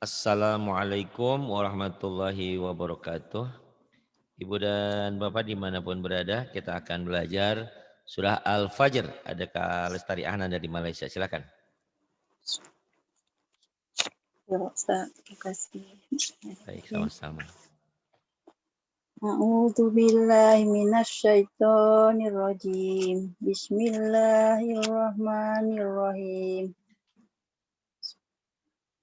Assalamualaikum warahmatullahi wabarakatuh. Ibu dan Bapak dimanapun berada, kita akan belajar surah Al-Fajr. Ada Kak Lestari Ahnan dari Malaysia, silakan. Ya Ustaz, terima kasih. Baik, sama-sama. A'udzu billahi minasy syaithanir rajim. Bismillahirrahmanirrahim.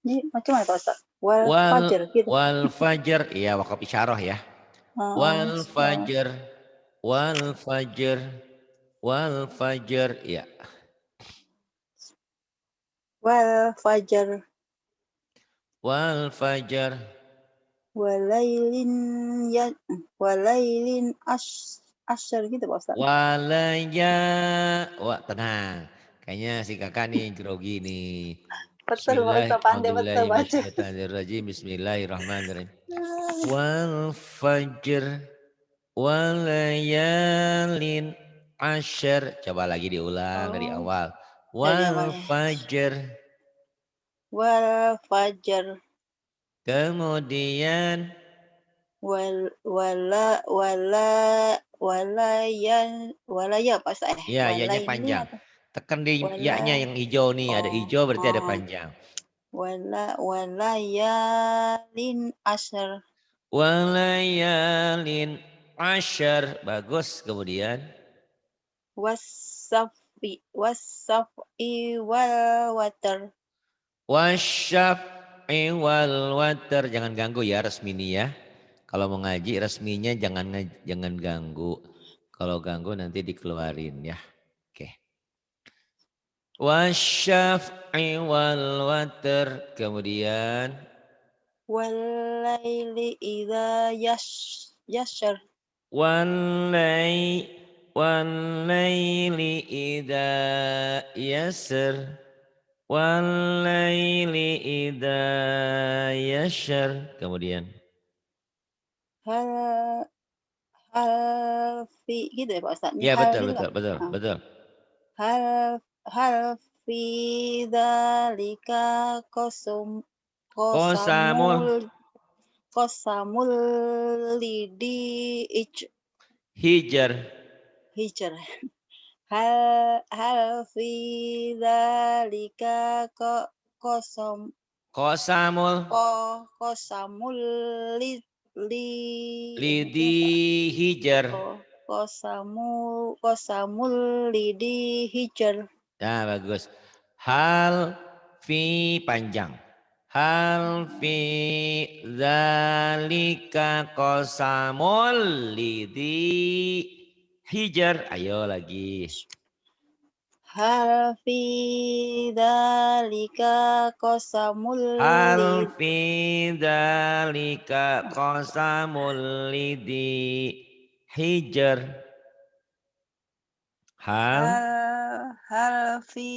Ini macam mana Pak Ustaz? Wal Wal fajr gitu. wal fajr, iya wakaf isyarah ya. Wal Ya. fajr, wal fajr, wal fajr, ya. Wal fajr Wal fajr, walailin ya walailin asyr gitu Pak Ustaz. walaya, wah tenang. Kayaknya si kakak nih grogi nih. Betul Pak Ustaz, pandai betul baca. Bismillahirrahmanirrahim. Bismillahirrahmanirrahim. Wal fajr walayalin asyr. Coba lagi diulang dari Oh, awal. dari Wal awalnya. fajr. Wal fajr Kemudian wala walaya Pak Ustaz ya ya-nya walaili panjang. atau Tekan di wala ya-nya yang hijau nih. Ada oh hijau berarti ada oh panjang. walayalin asyr Walayalin asyr. Bagus. Kemudian. wasafi wal watar Wasyaf'i wal watar. Jangan ganggu ya Resmini ya. Kalau mau ngaji resminya jangan ganggu. Kalau ganggu nanti dikeluarin ya. Oke. Wasyaf'i wal watar. Kemudian. walaili idza yasyr Walay. Walayli idha yasr. Walayli idha yasr. Kemudian. hal hal fi gitu ya Pak Ustaz. Ini Ya hal betul gitu kan? betul betul Ah. betul. Hal hal fi dzalika Qasamul qasamul qasamul lidi hijr. hijr. Hal fi dzalika qasam Qasamul qasamul li li lidi apa? hijr. Qasamul lidi hijr. Nah bagus. Hal fi panjang. Hal fi zalika qasamul lidi hijr. Ayo lagi. Hal fi dzalika qasamul Hal lid fi dzalika qasamul lidi hijr. Hal hal fi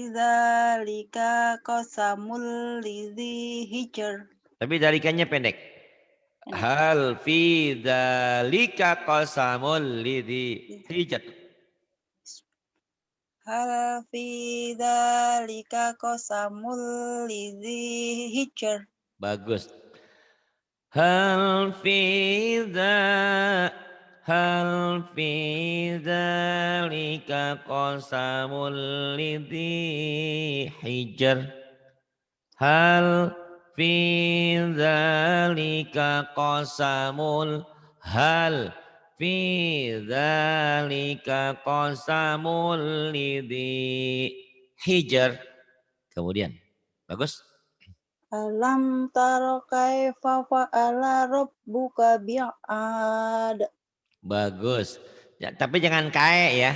dzalika qasamul lidzi hijr. tapi dalikannya pendek. Pendek. Hal fi dzalika qasamul lidzi hijr. Hal fi dzalika qasamul lidzi hijr. Bagus. Hal fi dzalika qasamul lidzi hijr. Hal fi dzalika qasamul hal fi dzalika qasamul lidzi hijr. Kemudian bagus. Alam tara kaifa fa'ala rabbuka bi'ad. Bagus. Ya, tapi jangan kae ya.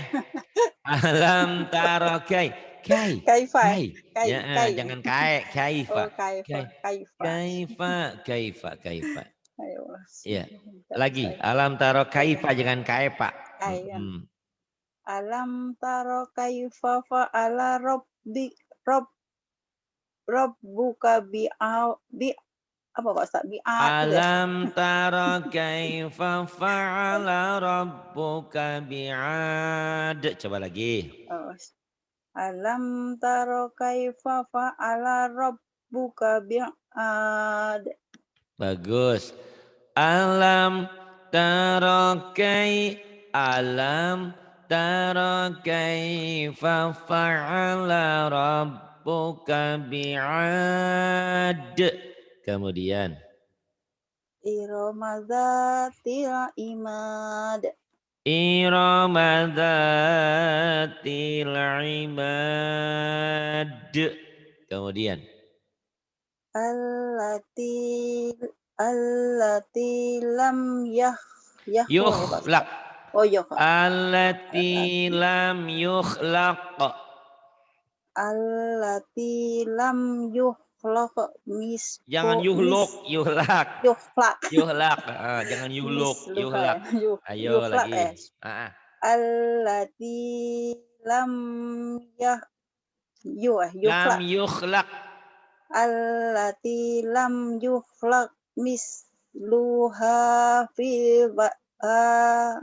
Alam taro kai. Kai. Kaifa. Kai. Ya, Kai. jangan kae. Kaifa. Oh, kaifa. Kai. Kaifa. Kaifa. Kaifa. Kaifa. Ayo. Iya. Lagi. Alam taro kaifa jangan kae pak. Ayam. Alam taro kaifa fa'ala rabbuka bi apa Pak Ustaz? Bi'ad gitu ya? Alam taro kaifa fa'ala rabbuka bi'ad. Coba lagi. Oh. Alam taro kaifa fa'ala Rabbuka bi'ad. Bagus. Alam tara kaifa fa'ala rabbuka bi'ad. Kemudian Irama dzatil imad. Irama dzatil imad. Kemudian Allati lam yakhluq ya Pak yukhlaq. Ustaz. Oh iya Kak. Allati lam yukhlaq. Allati lam yukhlaq Jangan yuhlak. yukhlaq Yuhlak. Jangan misluha ya. yuhlak. Ayo Yukhlaq ya. lagi. Ah, ah. Allati lam Lam yukhlaq. yukhlak. Allati lam yukhlaq misluha fil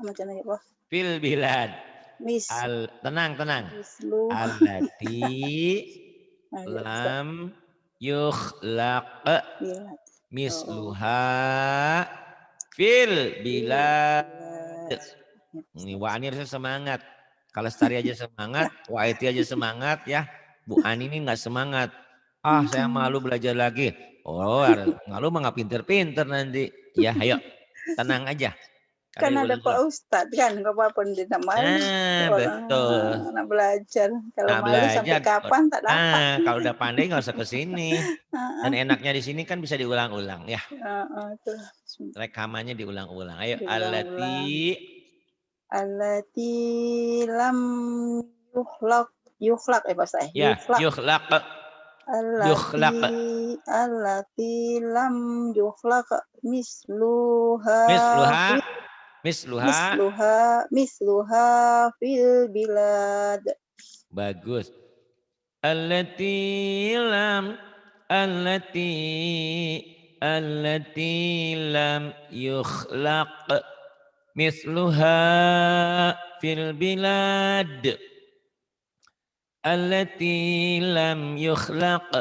macam mana ya Pak? Fil bilad. Mis Tenang. mislu Allati ya Ustaz. lam yukhlaq Bilad. misluha fil bilad. Bilad. Ini Wa Ani harusnya semangat. Kalau Lestari aja semangat, Wa Iti aja semangat ya. Bu Ani ini nggak semangat. Saya malu belajar lagi. Oh, malu mah nggak pinter-pinter nanti. Ya, ayo. Tenang aja. Kan Kalian ada Pak Ustadz kan, nggak apa-apa tidak malu. Orang betul. anak belajar. Kalau Nah, malu sampai belajar. kapan tak dapat. Kalau udah pandai nggak usah ke sini. Dan enaknya di sini kan bisa diulang-ulang ya. Tuh. Rekamannya diulang-ulang. Ayo, Diulang-ulang. allati Allati lam yukhlaq Pak Ustadz. ya yukhlaq. Allati lam yukhlaq misluha fil bilad. Bagus. Allati lam yukhlaq misluha fil bilad. Allati lam yukhlaq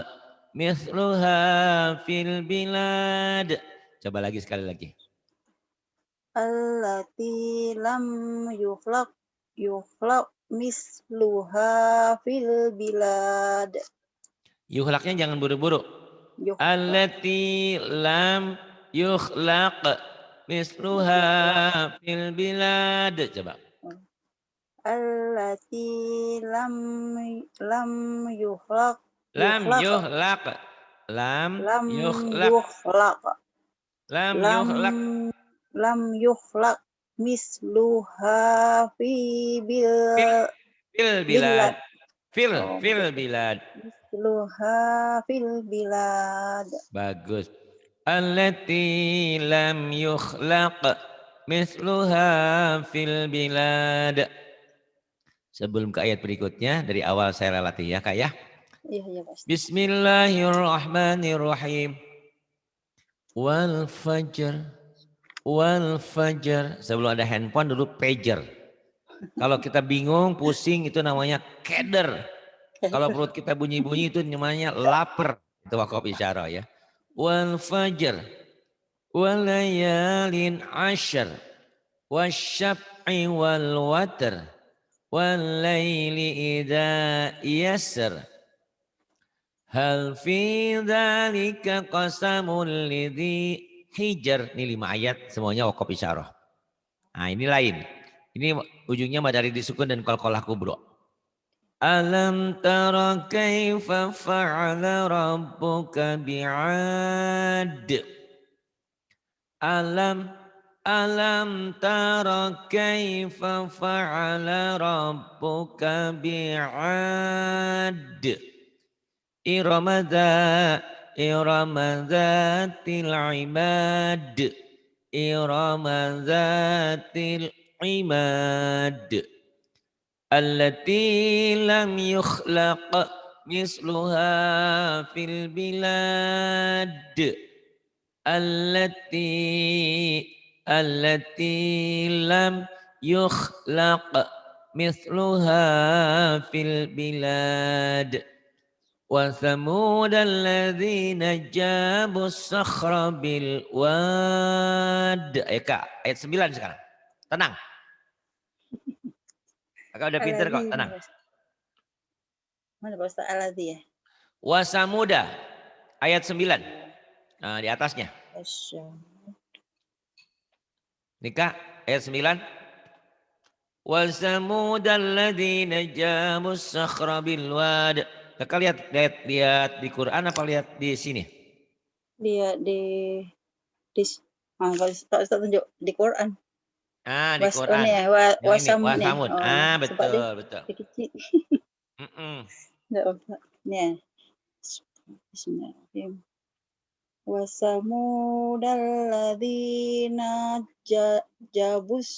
misluha fil bilad. Coba lagi sekali lagi. Allati lam yukhlaq misluha fil bilad. Yukhlaqnya jangan buru-buru. Allati lam yukhlaq misluha fil bilad. Coba. Allati lam yukhlaq misluha fil bilad. Fil bilad. Misluha fil bilad. Bagus. Allati lam yukhlaq misluha fil bilad. Sebelum ke ayat berikutnya, dari awal saya latih ya Kak ya. Iya Pak. Bismillahirrahmanirrahim. Wal fajr. Sebelum ada handphone dulu pager. Kalau kita bingung, pusing itu namanya keder. Kalau perut kita bunyi-bunyi itu namanya lapar. Itu waqaf isyarah ya. Wal fajr. Walayalin ashar. Wasyab'i wal watar. Walayli idha yasr. Hal fi dhalika qasamul lidhi hijr. Ini 5 ayat semuanya waqaf isyarah. Nah ini lain. Ini ujungnya madari disukun dan qalqalah kubro. Alam tara kaifa fa'ala rabbuka bi'ad. Alam tara kaifa fa'ala rabbuka bi'ad. Irama dzatil imad. Irama dzatil imad. Allati lam yukhlaq misluha fil bilad. Allati lam yukhlaq misluha fil bilad. وثمود الذين جابوا الصخر بالواد. Ayo Kak, ayat 9 sekarang. Tenang. Kakak udah pinter kok, Aladzi tenang. mana Pak Ustaz aladzi ya? Wasamuda, ayat 9. Nah, di atasnya. Asyam. Nih Kak, ayat 9. Wasamuda alladhina jamus sakhra bilwad. Kakak lihat di Quran apa lihat di sini? Dia di kalau Ustaz tunjuk di Quran. Ah, di Quran. Ya, Yang ini, wasam nih. wasamud. Oh, Ah, sebab dia, betul, betul. dia kecil. Mm-mm. Enggak Ustaz. Nih. Bismillahirrahmanirrahim. Wasamudalladzina jabus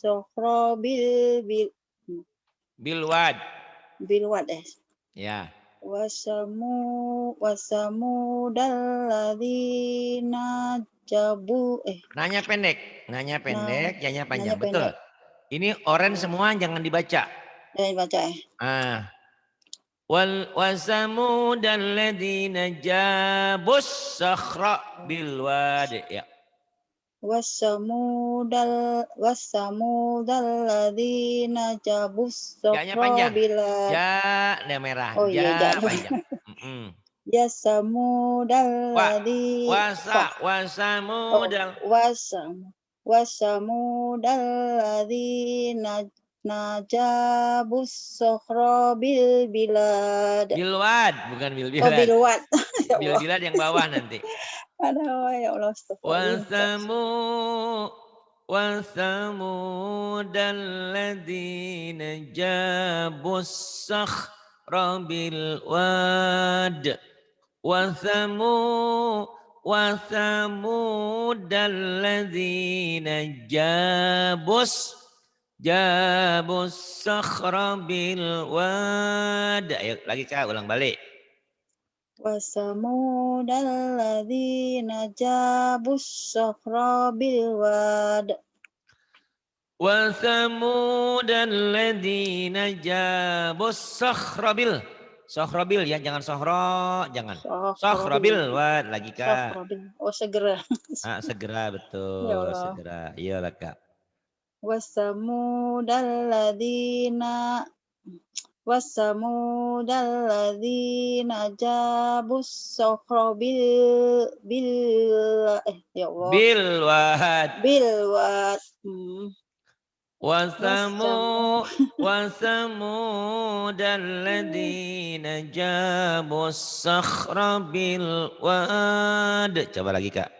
sokhra Bilwad. bilwad Ya. Wasamudalladzina jabu Nanya pendek, nah janya nanya panjang. Betul. pendek. Ini oren Oh, semua jangan dibaca. jangan baca Ah. Wasamud alladzina jabus sakhra bilwad. Ya. Wasamudalladzina jabus Ja-nya sokhra panjang. bilwad. Ja, nah merah. Oh iya, Ja jangan. panjang. Mm-mm. Ya samudalladzi Wasamud. wasamudalladzi najabus sokhra bil bilad. Bilwad, bukan Oh bilbilad. bilwat. Ya Allah. Bilbilad yang bawah nanti. Aduh, ya Allah, astagfirullahaladzim. وثمود الذين جابوا الصخر بالواد وثمود الذين جابوا الصخر بالواد. Ayo lagi Kak, ulang balik. Wasamudalladzi najabus sokhra bilwad. وثمود الذين جابوا الصخر Sokhrobil ya, jangan sohro, jangan. Sokhra bil. Sokhrobil, wad lagi Kak. Sokhra bil. Oh segera. Ah, segera Ya betul, Allah. segera. Iya lah Kak. Wasamudalladzina jabus sokhra ya Allah Bilwad. bilwat وثمود الذين جابوا الصخر بالواد. Coba lagi Kak.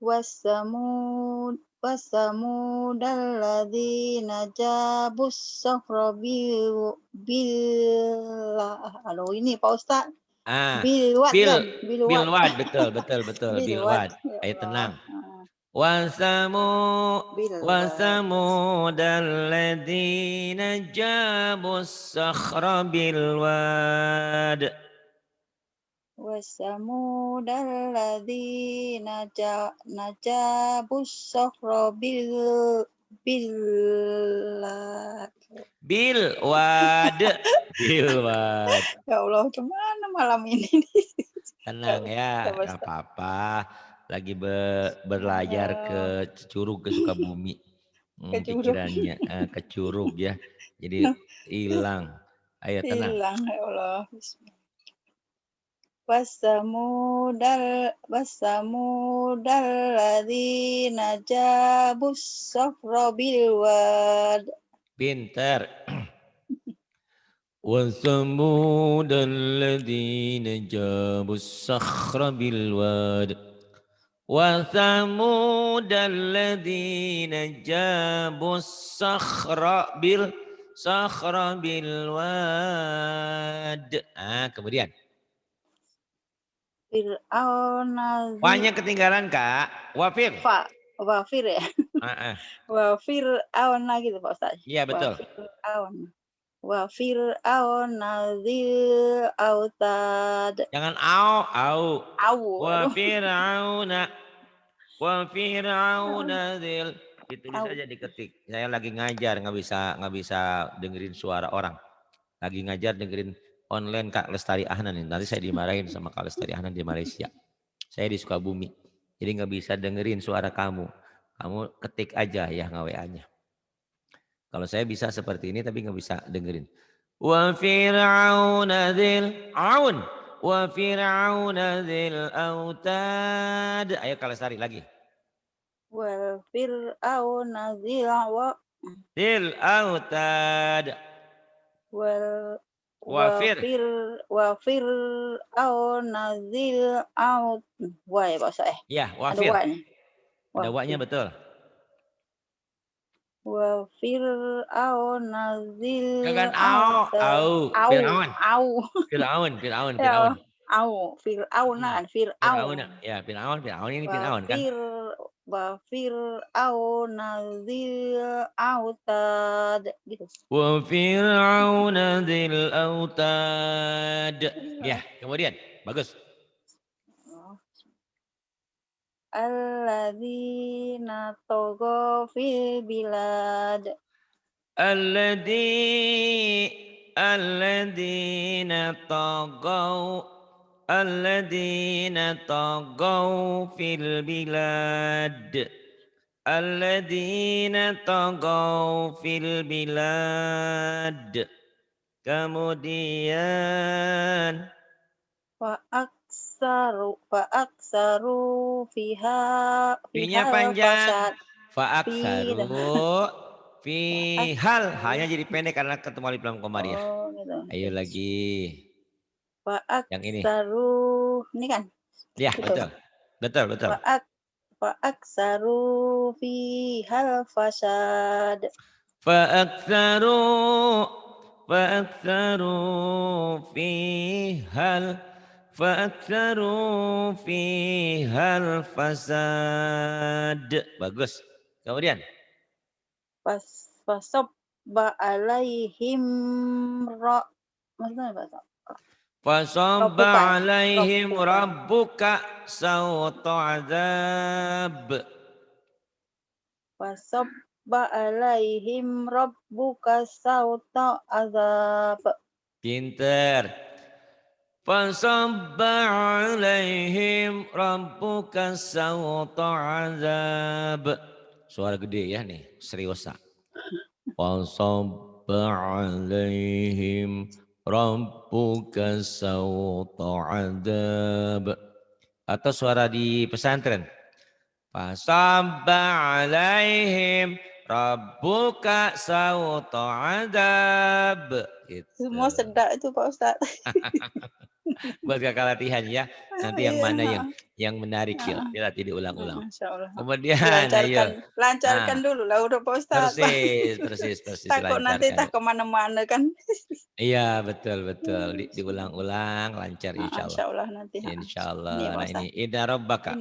wasamudalladzina jabus sokhra aduh ini Pak Ustaz Ah, bilwat kan bilwat bilwad, betul, bilwat bilwad. ya Ayo Allah tenang. bilwat وثمود الذين جابوا الصخر بالواد. wasamudalladzina najabus sokhra bilwat. Bilwad. Bilwad. Ya Allah, gimana malam ini? Tenang ya, Coba nggak apa-apa. Lagi berlayar ke Curug, ke Sukabumi. ke Curug. Pikirannya ke Curug ya. Jadi hilang. Ayo tenang. Hilang ya Allah. Wasamudalladzina jabus sokhra bilwad. Pinter. وثمود الذين جابوا الصخر بالواد وثمود الذين جابوا الصخر بالواد. Kemudian Fir'auna wahnya ketinggalan Kak. Wafir. wafir ya. Wafir'auna gitu Pak Ustaz. Iya betul. Wa fir'auna dzil autad. Jangan au. Au. Wa fir'auna dzil. Ditulis aja, diketik. Saya lagi ngajar, nggak bisa dengerin suara orang. Lagi ngajar dengerin online Kak Lestari Ahnan ini. Nanti saya dimarahin sama Kak Lestari Ahnan di Malaysia. Saya di Sukabumi. Jadi nggak bisa dengerin suara kamu. Kamu ketik aja ya nge-WA-nya. Kalau saya bisa seperti ini tapi nggak bisa dengerin. Wa fir'auna dzil aun wa fir'auna dzil autad. Ayo Kak Lestari lagi. Wal fir'auna dzil Dzil autad. wal Wa fir. wa fir'auna dzil wa ya Pak Ustaz ya? Ya, Ada wafir. wa nih. Ada Wa wa-nya betul. wa fir'auna dzil Jangan au. Fir'aun. au Fir'aun. Fir'aun. Fir'aun. ya fir'auna Hmm. kan fir'aun. Fir'aun. Ya, Fir'aun. Fir'aun ini Wa Fir'aun kan. fir wa fir'auna dzil autad gitu. Wa fir'aun dzil autad. Ya, kemudian. Bagus. Oh. Alladzina taghaw fil bilad. Alladzina tagaw fil bilad. Alladzina tagaw fil bilad. Kemudian Fa aksaru fiha P-nya fihal panjang. fasad. Fi dah. Fa'aksaru Fa hal. Hanya jadi pendek karena ketemu alif lam komariah. gitu. Ayo lagi. Fa Yang ini. aksaru ini kan? Ya, Betul. betul. Betul, betul. Fa aksaru fihal fasad. Fa'aktsaru fa'aktsaru fihal fa'aktsaru fihal fasad. Bagus. Kemudian Fasabba alaihim maksudnya apa? fasabba Rabbuka ya? alaihim Rabbuka. rabbuka sawta azab. Fasabba alaihim rabbuka sauta azab. Pinter. Fasabba alaihim rabbuka sawta azab. Suara gede ya nih, seriusa. Fasabba alaihim rabbuka sawta azab. Atau suara di pesantren. Fasabba alaihim rabbuka sawta azab. Gitu. Semua sedap itu Pak Ustadz. Buat kakak latihan ya. Nanti yang Iya, mana yang menarik ya. Dilatih diulang-ulang. Masya Allah. Kemudian ayo. Lancarkan dulu lah udah Pak Ustadz. Persis Takut nanti dilancarkan. tak kemana-mana kan. Iya betul. Diulang-ulang lancar insya Allah. Insya Allah nanti. Insya Allah. Nih, Pak Nah Ustadz. ini inna rabbaka.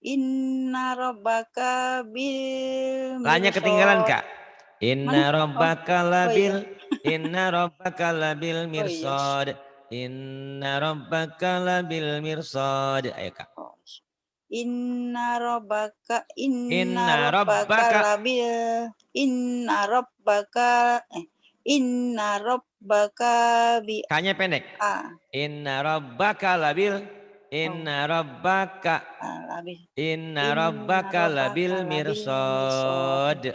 Inna rabbaka bil Lanya ketinggalan Kak. Mana? Inna rabbaka labil. Iya. Inna rabbaka labil Oh iya. mirsad. Inna rabbaka labil mirsad. Ayo Kak. Inna rabbaka Inna rabbaka. labil inna rabbaka bi Kanya pendek. Inna rabbaka labil. Inna rabbaka. labil Inna rabbaka labil mirsad.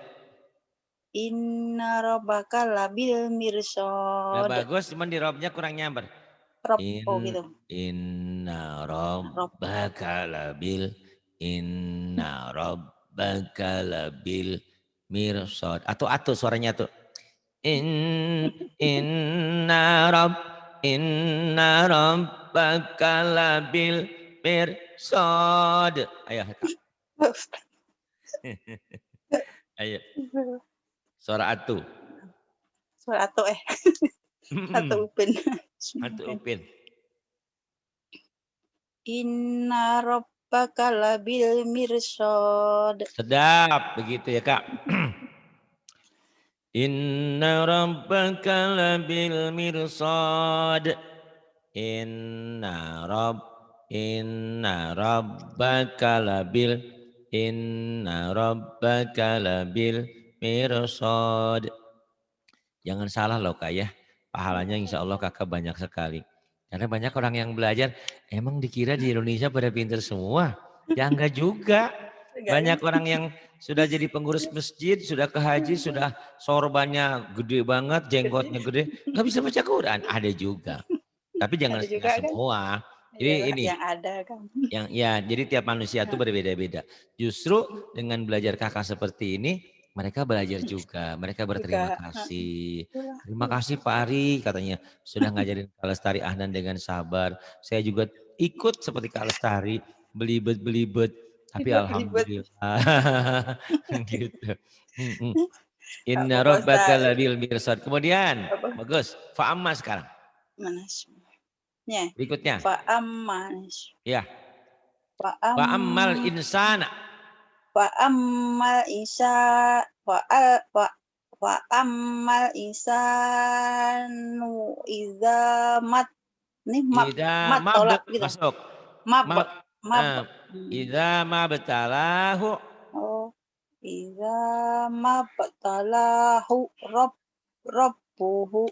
Inna rabbaka labil Nah mirsad. bagus, cuman di robnya kurang nyamber. Gitu. Inna rabbaka labil. Inna rabbaka labil mirsad. Atau suaranya tuh. Inna rabbaka labil mirsad. Ayo Kak. Ayo. Suara atu. Suara atu Atu upin. Atu upin. Inna rabbaka labil mirsad. Sedap begitu ya Kak. Inna rabbaka labil mirsad. Inna rabbaka labil mirsad. Jangan salah loh Kak ya. pahalanya insya Allah kakak banyak sekali. Karena banyak orang yang belajar, emang dikira di Indonesia pada pinter semua? Ya enggak juga. Banyak orang yang sudah jadi pengurus masjid, sudah ke haji, sudah sorbannya gede banget, jenggotnya gede, nggak bisa baca Quran. Ada juga. Tapi jangan Ada juga nggak kan? semua. Jadi Iyalah ini yang ada kan. yang ya, jadi tiap manusia itu berbeda-beda. Justru dengan belajar kakak seperti ini, mereka belajar juga. Mereka berterima Juga. kasih. Itulah. Terima kasih Pak Ari katanya sudah ngajarin Kak Lestari Ahnan dengan sabar. Saya juga ikut seperti Kak Lestari belibet-belibet. Tapi Ribet-ribet. alhamdulillah gitu. Mm-mm. Apa Inna Pak rabbaka Ustaz? labil mirsad. Kemudian Apa? bagus. Fa'amma sekarang. Mana? Ya. Berikutnya. Fa'ammas. Ya. Fa'am Fa'ammal insana. fa'ammal isa fa'al fa fa'ammal insanu idza mat nih Ida mat mab tolak gitu. masuk. Mab Mab mab. eh, Ida mabtalahu Oh, idza mabtalahu rabbuhu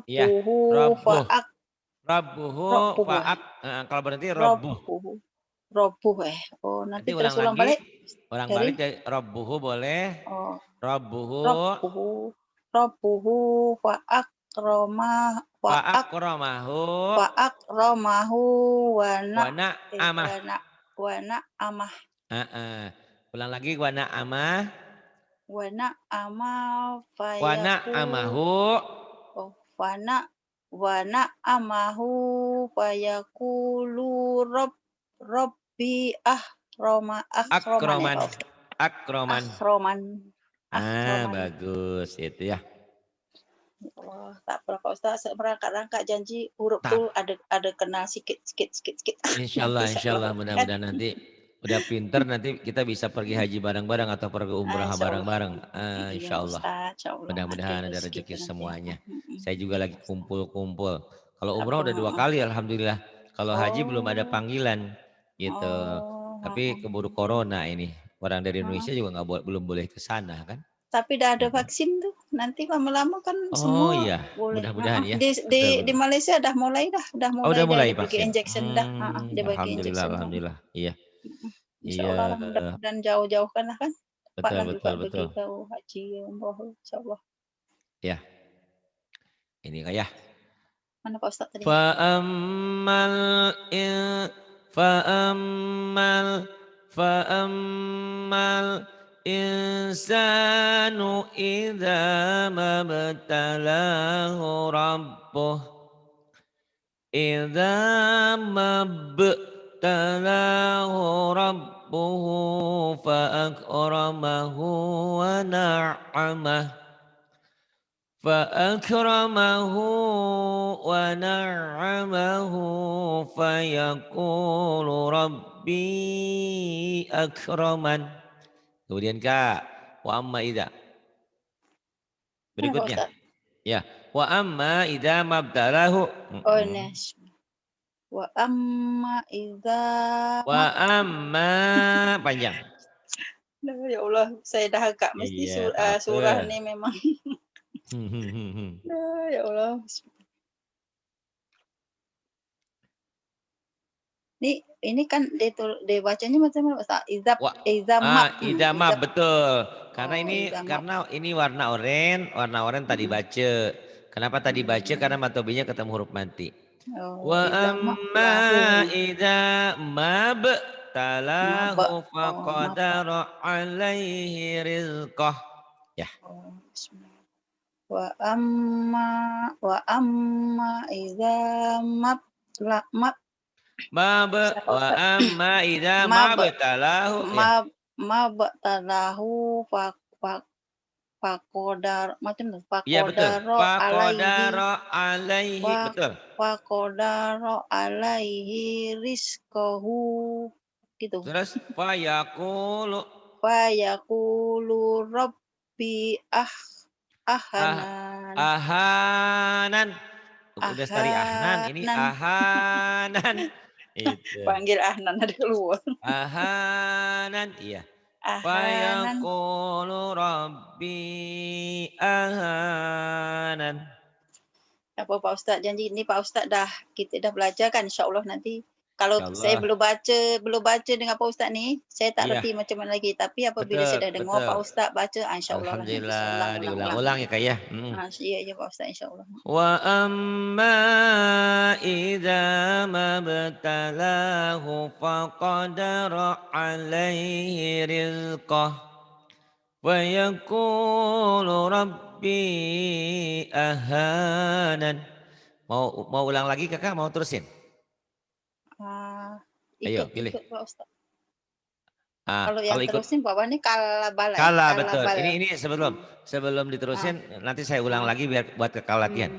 ya rabbuhu rabbuh fa'ak rabbuhu rabbuhu faak kalau berarti rabbuh. rabbuhu rabbuh Oh, nanti Nanti terus ulang ulang lagi. balik Ulang dari balik dari rabbuhu boleh. oh Rabbuhu Rabbuhu Rabbuhu faakramahu fa'akramahu wa na wa na'amah. wa na amah Ulang lagi wa na'amah wa na amah wa fayaku na'amahu oh wa na amahu fayakulu rabbi akhroman akroman Pak akroman. akhroman akhroman. Bagus itu ya. Ya Allah, tak apa Pak Ustaz, merangkak-rangkak janji huruf Tak. tuh ada kenal sikit. Insya Nanti Allah, insyaallah kan. mudah-mudahan nanti udah pinter nanti kita bisa pergi haji bareng-bareng atau pergi umrah Insyaallah. bareng-bareng. Iya Insya Allah, Ustaz, insyaallah ada mudah-mudahan ada rezeki rezeki itu nanti. semuanya. Saya juga lagi kumpul-kumpul. Kalau umrah udah 2 Apa kali, alhamdulillah. Kalau haji belum ada oh, panggilan, gitu. Tapi keburu corona ini, orang dari heeh. Indonesia juga belum boleh ke sana kan? Tapi udah ada Mm-mm. vaksin tuh. Nanti lama-lama kan Oh semua iya, boleh. mudah-mudahan ya. Di Betul-betul. Malaysia udah Oh mulai udah dah mulai dibagi vaksin. injection dah. Dibagi Alhamdulillah, injection. alhamdulillah. Iya, iya, Insyaallah lah mudah-mudahan jauh-jauhkan lah kan. betul, Cepatlah juga betul, betul. pergi ke haji umroh insyaallah. Ya, ini kayak Mana Pak Ustaz tadi? fa'ammal in fa'ammal fa'ammal insanu idza mabtalahu rabbuh idza mabtalahu rabbuhu fa'akramahu wa na'amah فأكرمه ونعمه فيقول ربي أكرمن. Kemudian Kak, wa amma idza. Mana Pak Berikutnya. Ustaz? Ya, wa amma idza mabtalahu. Oh ini. Wa amma idza Wa amma panjang. Ya Allah, saya dah agak mesti Iya, tak apa. surah ni memang. Ya Allah. Ini kan dibacanya macam mana Ustaz? Izamab. Idza mab betul. Karena Oh, ini izamab. karena ini warna oranye tadi baca. Kenapa tadi baca? Karena matobinya ketemu huruf mati. Oh, Wa izamab amma lahu. idza Mab. mabtalahu Oh, mab. faqadara alaihi rizqah. Ya. Oh, bismillah. Wa amma izamab la mab siapa Wa Ustaz? amma idza Mab mabtalahu ya. mab mabtalahu fakodar macam tu Iya betul. fakodaro alaihi Faqadara alaihi fa betul. fakodaro alaihi rizqahu gitu. Terus fayaqulu Fayaqulu rabbi ah ahanan ahanan. Udah Lestari Ahnan, ini ahanan ahanan. Itu. panggil ahnan ada keluar Ahanan, iya. ahanan Fayaqulu rabbi ahanan. Apa Pak Ustaz janji ini Pak Ustaz kita dah belajar kan insyaallah nanti kalau saya Insyaallah. belum baca dengan Pak Ustaz ni, saya tak Iya, reti macam mana lagi. Tapi apabila betul, saya dah dengar betul. Pak Ustaz baca, insyaallah lah nanti saya Alhamdulillah ulang-ulang. diulang-ulang ya Kak ya. Iya ya Pak Ustaz insyaallah. Wa amma idza mabtalahu faqadara alaihi rizqah wa yaqulu rabbi ahanan. Mau ulang lagi Kakak mau terusin? Ah, Ayo pilih. ikut Pak Ustaz. Ah, Kalau kalau yang ikut terusin Pak Wani kalabala ya? kalah betul. Kalabala. Ini sebelum Ah, diterusin nanti saya ulang ah, lagi biar buat Kakak latihan.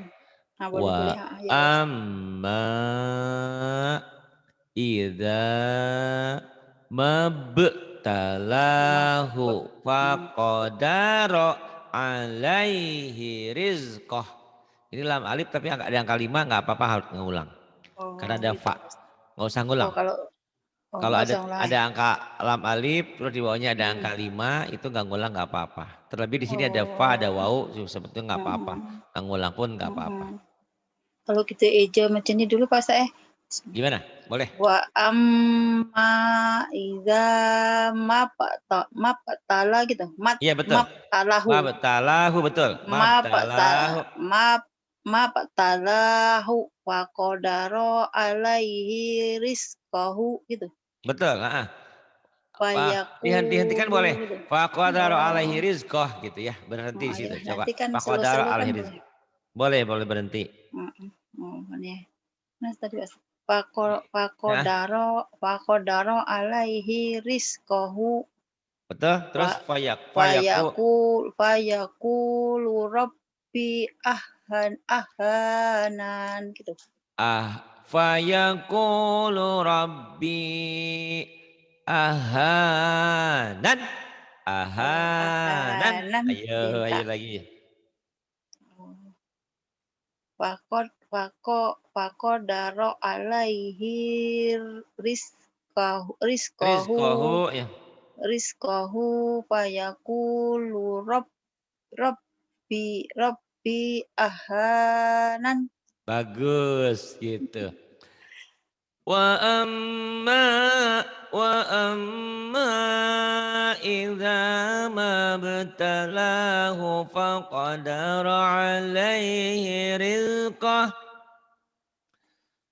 boleh. Wa Ya Pak Ustaz. amma idza mabtalahu Mabuk. faqadara alaihi rizqah. Ini lam alif tapi agak ada yang kalimat nggak apa-apa harus ngulang. Karena Oh ada gitu fa. Pak Ustaz. Nggak usah Oh ngulang. kalau Kalau nggak ada usah ulang. ada angka lam alif terus di bawahnya ada Hmm. angka 5 itu nggak ngulang nggak apa-apa. Terlebih di sini ada fa, ada Oh. wau sebetulnya nggak apa-apa. Mhm. Nggak ngulang pun nggak apa-apa. Mhm. Kalau kita eja macam ni dulu Pak Ustaz Gimana? Boleh? Wa amma idza mabtala gitu. Iya betul. Mabtalahu. Mabtalahu betul. Mabtalahu. Mab mabtalahu wa qadara alaihi rizqahu gitu. Betul. Heeh. Dihentikan Fayaqulu boleh. gitu. Faqadara Oh. alaihi rizqah gitu ya. Berhenti di Ya situ. Coba. nanti kan Faqadara slow-slow kan alaihi boleh. rizqah. Boleh berhenti. Mhm. Oh, ini. Nah, tadi Pak. Nah, Faqadara alaihi rizqahu betul. Terus Fa fayaqulu rabbi ahanan gitu. Fayaqulu rabbi ahanan. Oh, Ahanan. ahanan Ayo minta. lagi. Oh. Faqadara alaihi rizqahu Rizqahu ya. rizqahu fayaqulu rabbi ahanan. Bagus gitu. Wa amma wa amma idza mabtalahu faqadara alaihi rizqah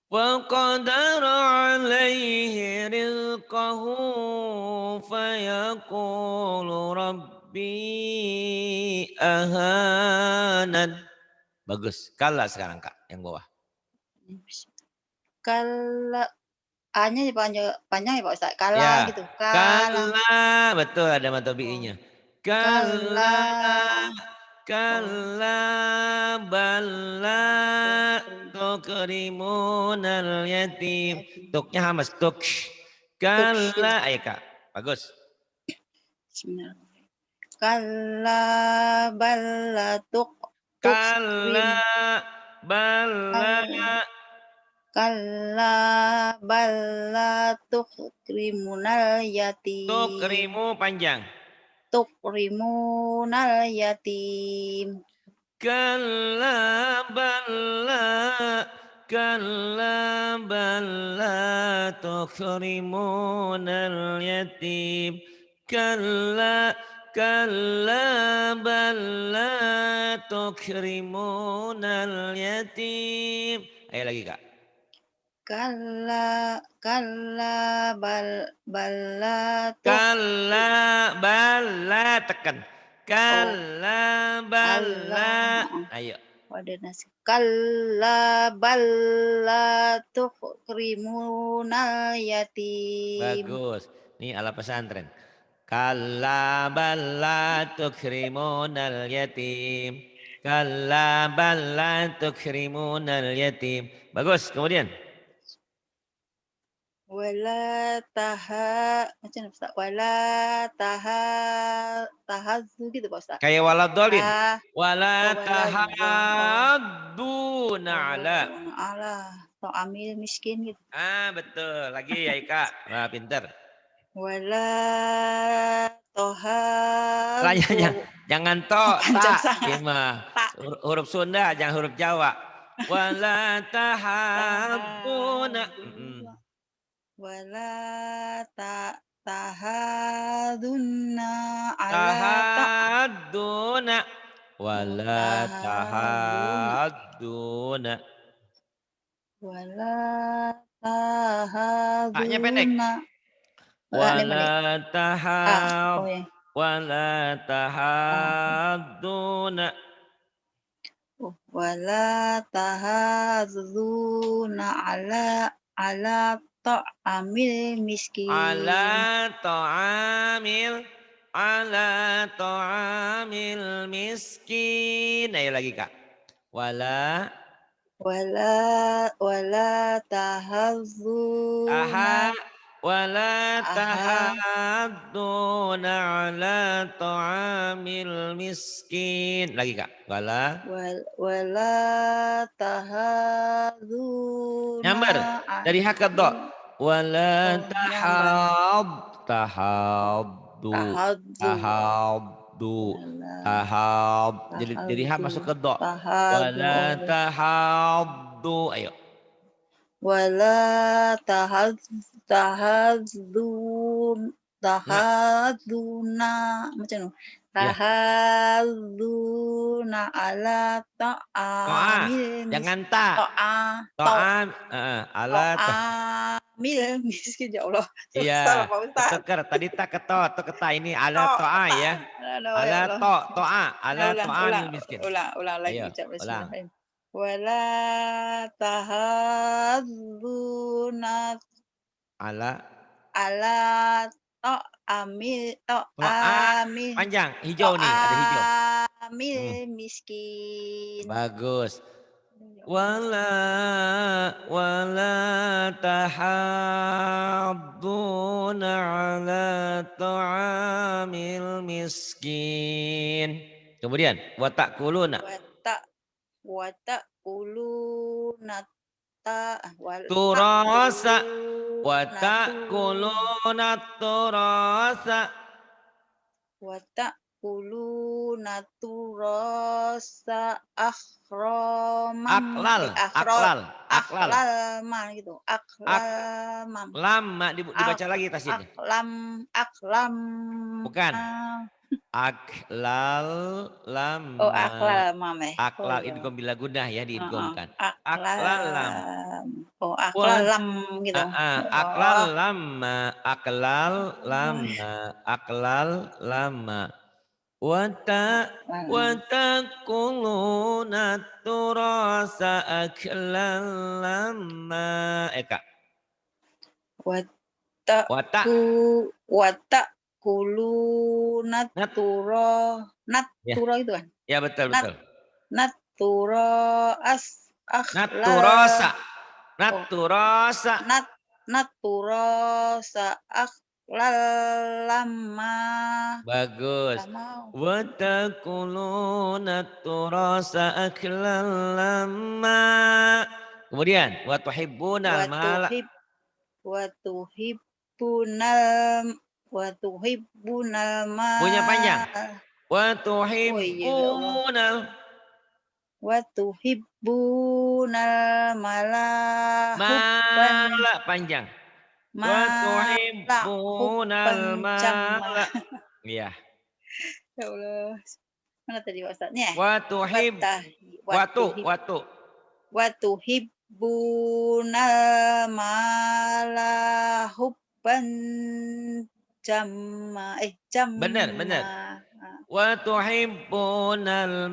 فقدر عليه رزقه فيقول ربي أهانن. Bagus. Kala sekarang Kak yang bawah. Kalau A-nya panjang ya Pak Ustaz? Ya. Gitu. Kala. Betul ada mata Oh. bi'inya. Kala. Kala. Kala bala tukrimunal yatim. Tuknya hamas tuk. Kala ayo Kak. Bagus. Bismillahirrahmanirrahim. Kalla balla Kala bala Kalla balla tukrimunal yatim. tukrimu panjang. Tukrimunal yatim. Kalla balla tukrimunal yatim. Kalla balla tukrimunal yatim. Ayo lagi Kak. Kalla balla Balla tekan. Kalla balla. Ayo. Wadah nasi. Kalla balla tukrimunal yatim. Bagus. Ini ala pesantren. Kalla balla tukrimunal yatim. Kalla balla tukrimunal yatim. Bagus. Kemudian. Wala macam mana Ustaz? Wala tahazzu gitu Pak Ustaz. Kayak waladolin. Wala Waladhalin. tahadduna ala. Ala ta'amil miskin gitu. Betul. Lagi ya Kak. Wah, pinter. Wala tahazzu. Jangan to, ta, huruf Sunda, jangan huruf Jawa. Wala tahadduna. tahadu wala tahadunna ala Tahadduna. Wala tahaduna tahadduna. wala Haknya pendek. tahaduna ni balik Wala oh ya wala tahad tahadduna. wala tahaduna ala ta'amil miskin Ala ta'amil miskin. Ayo lagi Kak. Wala wala taha tahazuna wala aha tahadduna ala ta'amil miskin. Lagi Kak. Wala wala tahazuna nyamber dari hak ke do. Wala oh nyambar tahaddu tahadzu tahaddu wala jadi ha tahadzu masuk ke do. tahadzu Wala oh, tahaddu. Ayo. wala tahadzun Nah, tahadzuna macam tu ya. tahadzuna ala To'a. ta'amil Jangan ta. To'a ala ta'amil miskin ya Allah susah iya. Pak Ustaz Keteker tadi tak ketot to keta ini ala to'a tak ya. aduh ya Ala Allah ala ulang ta'amil miskin. ulang lagi Ayo, ucap ulang. bismillahirrahmanirrahim wala tahadzuna Ala ala to'a panjang hijau nih, ada hijau. Hmm, miskin. bagus. Ya Allah. Wala tahadduna ala ta'amil miskin. Kemudian wa ta'kuluna Wata wata ulu nata turasa wa natu ta'kuluna turasa wata ulu naturasa akhramam aklal aklalman gitu ak aklalmam lama dibaca lagi tasnya. aklam Bukan. Aklal oh lama. aklalmam oh Aklal ya idgham bila gunah ya diidghamkan. Aklal lam. aklam oh Wa aklalam gitu aklal oh lama. Aklal lama. Watakuluna turasa aklal lama. Kak. wata Wata wata kulu nat ya. natura itu kan Ya betul nat betul. natura Naturosa. akhlal oh Naturosa. natura lama Bagus. lama Wa takuluna turasa aklan lama. Kemudian wa tuhibbunal mala. watuhibbunal Punya panjang. mal Wa oh iya ya Allah tuhibbunal watuhibbunal mala hubban mala panjang. Wa mala hubban tuhibbunal jamma mala. Iya. ya Allah mana tadi Pak Ustaznya Wa tuhib watu. watuhibbunal mala hubban Benar, jamma benar. Wa tuhibbunal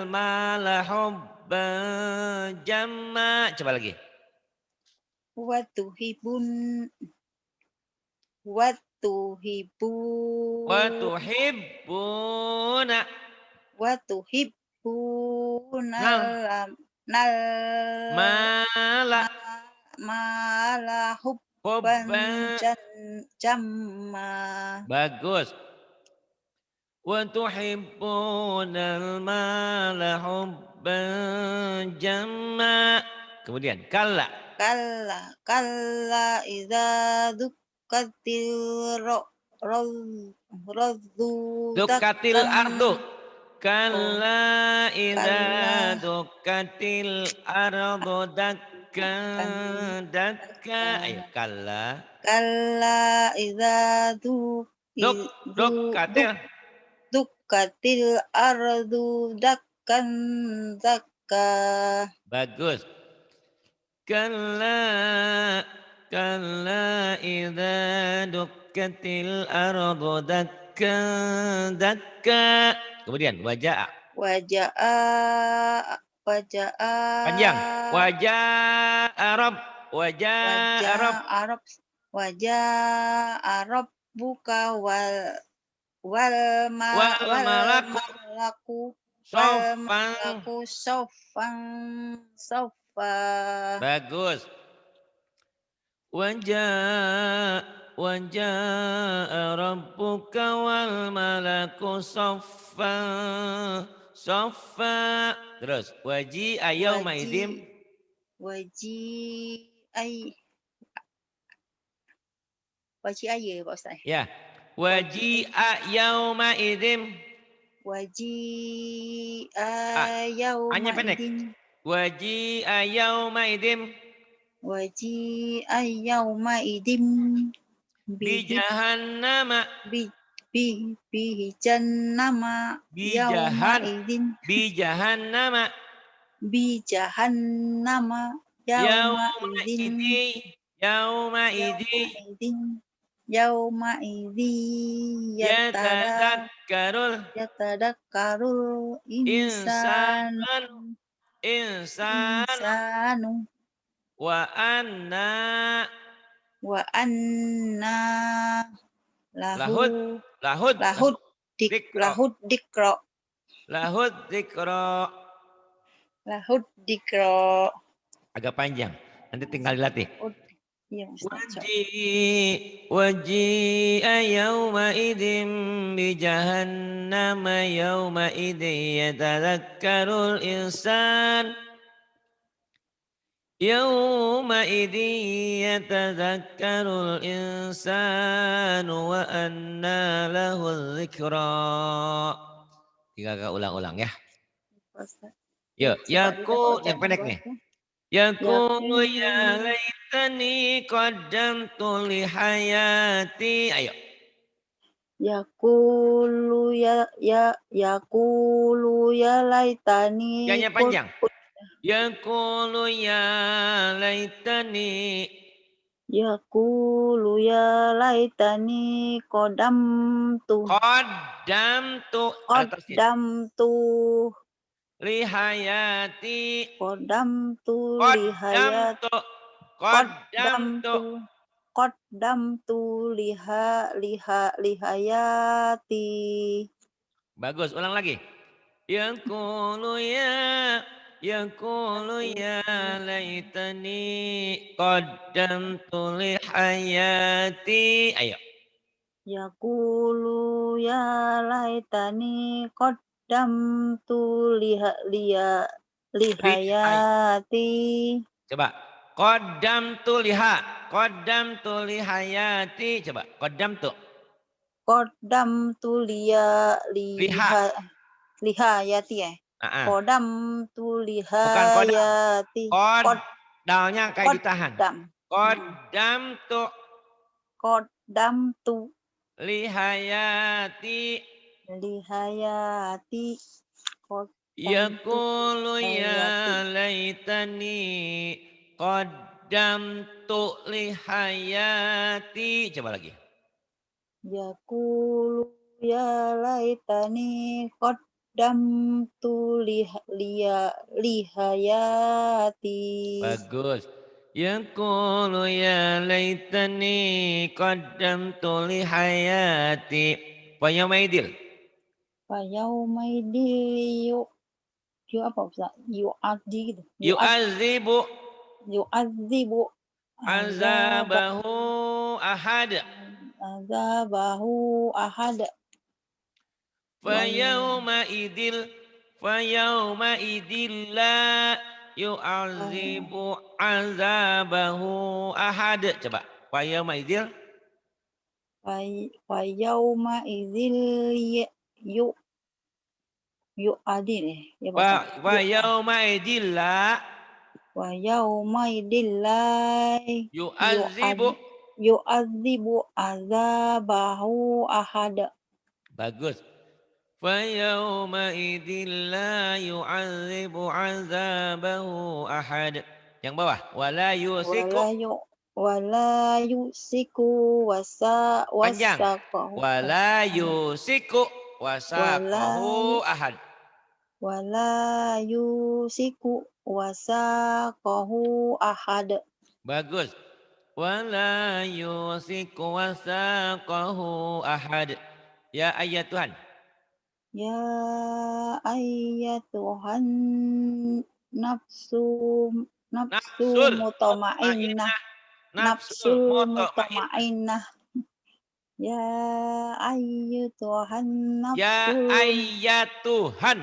mala hubban jamma. Coba lagi. watuhibbun Wa watuhibbun tuhibbuna watuhibbunal nal nal mala mala hubban hubban. jamma Bagus. Wa tuhibbunal mala hubban jamma. Kemudian kalla kalla idza dukkatil rozzu dukatil dakkan ardu Kalla idza Kalla dukkatil ardu dakka kan dakka. Ayo kalla. kalla idza Duk dukkatil. dukkatil ardu dakkan dakka. Bagus. Kalla kalla idza dukkatil ardu dakka dakka. Kemudian wajah Waja'a waja'a panjang. Wajah Arab. Wajah Arab. Arab wajah Arab buka wal Wal malaku malaku sofan. sofan sofa. Bagus. Wajah wajah rabbuka wal malaku soffan soffa. Terus waji yauma idim. Waji ay waji aye Pak Ustaz. Ya. Waji yauma idim. Waji Hanya yauma pendek. idin. Waji yauma idim. Waji yauma idin Bi bihit jahannama. bi bi jannama Bi yauma jahan. idin Bi jahannama. bi jahannama yauma Yauma idin idi. Yauma yauma idi. idin yauma idin Yatadakkarul yatadakkarul insan insanu insanu wa anna wa anna lahu lahud lahud lahud dikro dikro lahud dikro. lahud dikro. Agak panjang, nanti tinggal dilatih. Iya Ustaz. Waji yauma idim bi jahannama yauma idin yatadakkarul insan yauma idin yatadakkarul insanu wa anna lahu dzikra. Tiga ulang-ulang ya. Yuk, yaku yang pendek nih. Yaqulu ya laitani qaddamtu li hayati. Ayo. Yaqulu yaqulu ya laitani Yang panjang. Yaqulu ya laitani. Yaqulu ya laitani qaddamtu li hayati. qaddamtu lihayati. Bagus, ulang lagi. Yaqulu ya laitani qaddamtu li hayati. Ayo. Yaqulu ya laitani qaddamtu lihayati. Coba. Qaddamtu lihayati. Coba. Qaddamtu lihayati ya. Qaddamtu lihayati. Dalnya kayak ditahan. Qaddamtu lihayati. Yaqulu ya laitani qaddamtu lihayati. Coba lagi. Yaqulu ya laitani qaddamtu lihayati. Bagus. Yaqulu ya laitani qaddamtu lihayati. Wa yaumaidil. Wa yaumaidil yuk apa Ustaz? Yu'adzi gitu. Yu'adzibu azabahu ahad. Fa yauma idil la yu'adzibu azabahu ahad. Coba. Fa yauma idil. Fa yauma idil yu'adin ya Pak Ustaz. Wa yauma idil la Wa yaumaidillai yu'adzibu. yu'adzibu azabahu ahad. Bagus. Fa yauma idil la yu'adzibu azabahu ahad. Yang bawah. Wala yusiku. Wala yusiku Panjang. wasaqahu Wala ahad. yusiku wasaqahu ahad. Wala yusiku wasaqahu ahad. Bagus. Wala yusiku wasaqahu ahad. Ya ayat Tuhan. Ya ayyatuhan nafsu nafsu Nafsul mutmainnah. mutmainnah. Nafsul Nafsul mutmainnah. mutmainnah. Ya ayyatuhan Ya nafsul ayat Tuhan.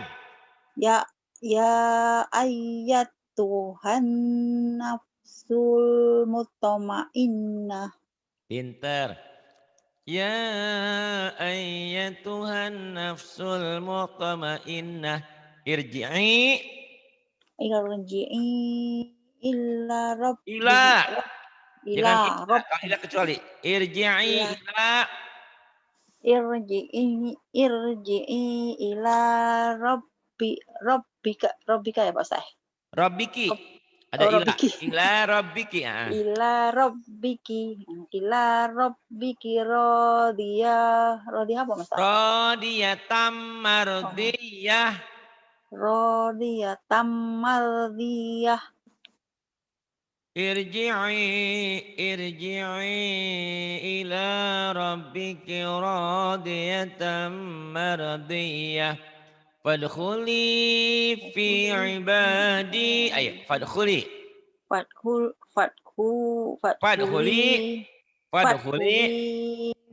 ya ya ayyatuhan nafsul mutmainnah. Pinter. Ya ayyatuhan nafsul mutmainnah. Irji'i Irji'i illa ila. rabbi Jangan ila ila. rabb Kalau ila kecuali. Irji'i ila ila. irji'i ila rabbika ya Pak Ustaz. Rabbiki. Rob, Ada ila. rabbiki Ila rabbiki. ila rabbiki rodiyah apa Mas? Rodiyatam Oh, mardiyah. rodiyatam mardiyah. Irji'i ila rabbiki radiyatan mardiyah. Fadkhuli fi ibadi. Ayo, fadkhuli. Fadkhul fadku Fadkhuli. fadkhuli Fadkhuli. fadkhuli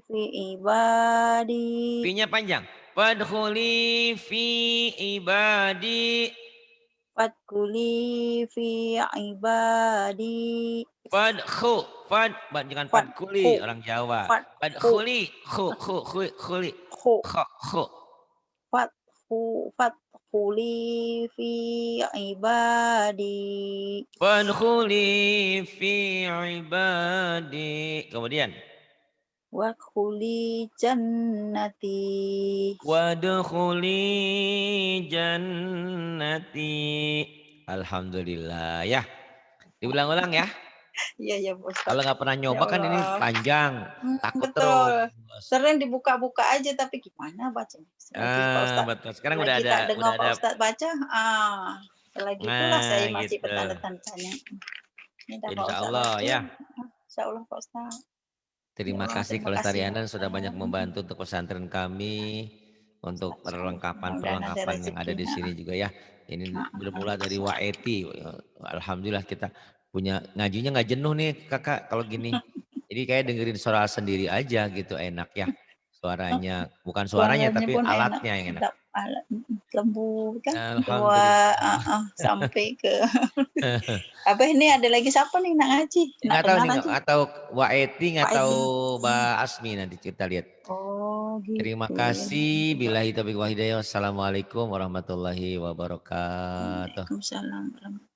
fi ibadi. P-nya panjang. Fadkhuli fi ibadi. Fadkhuli fi ibadi. Jangan Fadku fadkhuli orang Jawa. fadku Fadkhuli. Khuli. khu Kho. fadkhuli fi ibadi. Fadkhuli fi ibadi. Kemudian. Wadkhuli jannati. Wadkhuli jannati. Alhamdulillah ya. Diulang-ulang ya. Iya ya Pak Ustaz. Kalau nggak pernah Ya nyoba kan ini Allah. panjang. Takut Betul. terus. Sering dibuka-buka aja tapi gimana bacanya? Selagi Pak Ustaz, Betul. Sekarang selagi tak dengar udah Pak ada. Ustaz baca, selagi itulah saya masih Gitu. bertanda-tanya. Ini dah Pak Insya Ustaz Allah bantu. ya. Insya Allah Pak Ustaz. Terima Ya, kasih terima kalau Lestari kasih. Andan sudah banyak membantu untuk pesantren kami, untuk Mudah-mudahan ada perlengkapan yang ada rezeki. di sini juga ya. Ini bermula dari Waeti. Alhamdulillah kita punya ngajinya nggak jenuh nih kakak kalau gini. Jadi kayak dengerin suara sendiri aja gitu enak ya. Suaranya bukan suaranya Suaranya tapi pun enak, alatnya yang enak. sedap, lembut kan. Alhamdulillah. Sampai ke apa ini ada lagi siapa nih nak ngaji? Nak Nggak tahu dengar nih ngaji? atau Waeti nggak Pak tahu Edi. Mbak Asmi nanti kita lihat. Oh gitu. Terima kasih. Billahi taufiq wa hidayah. Wassalamualaikum warahmatullahi wabarakatuh. Waalaikumsalam.